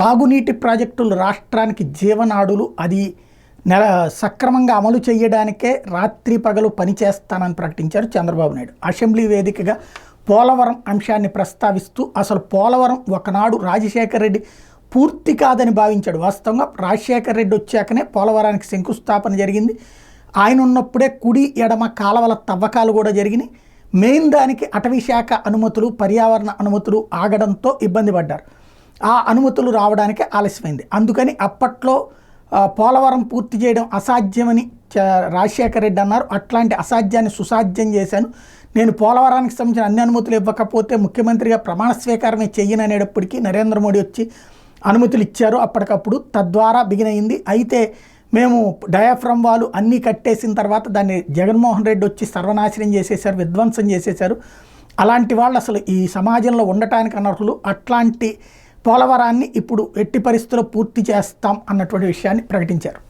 తాగునీటి ప్రాజెక్టులు రాష్ట్రానికి జీవనాడులు, అది సక్రమంగా అమలు చేయడానికే రాత్రి పగలు పనిచేస్తానని ప్రకటించారు చంద్రబాబు నాయుడు. అసెంబ్లీ వేదికగా పోలవరం అంశాన్ని ప్రస్తావిస్తూ అసలు పోలవరం ఒకనాడు రాజశేఖర రెడ్డి పూర్తి కాదని భావించాడు. వాస్తవంగా రాజశేఖర రెడ్డి వచ్చాకనే పోలవరానికి శంకుస్థాపన జరిగింది. ఆయన ఉన్నప్పుడే కుడి ఎడమ కాలవల తవ్వకాలు కూడా జరిగినాయి. మెయిన్ దానికి అటవీ శాఖ అనుమతులు, పర్యావరణ అనుమతులు ఆగడంతో ఇబ్బంది పడ్డారు. ఆ అనుమతులు రావడానికి ఆలస్యమైంది. అందుకని అప్పట్లో పోలవరం పూర్తి చేయడం అసాధ్యమని రాజశేఖర రెడ్డి అన్నారు. అట్లాంటి అసాధ్యాన్ని సుసాధ్యం చేశాను, నేను పోలవరానికి సంబంధించిన అన్ని అనుమతులు ఇవ్వకపోతే ముఖ్యమంత్రిగా ప్రమాణ స్వీకారమే చెయ్యననేటప్పటికీ నరేంద్ర మోడీ వచ్చి అనుమతులు ఇచ్చారు అప్పటికప్పుడు. తద్వారా బిగినయింది. అయితే మేము డయాఫ్రమ్ వాల్ అన్నీ కట్టేసిన తర్వాత దాన్ని జగన్మోహన్ రెడ్డి వచ్చి సర్వనాశనం చేసేశారు, విధ్వంసం చేసేశారు. అలాంటి వాళ్ళు అసలు ఈ సమాజంలో ఉండటానికి అనర్హులు. అట్లాంటి పోలవరాన్ని ఇప్పుడు ఎట్టి పరిస్థితుల్లో పూర్తి చేస్తాం అన్నటువంటి విషయాన్ని ప్రకటించారు.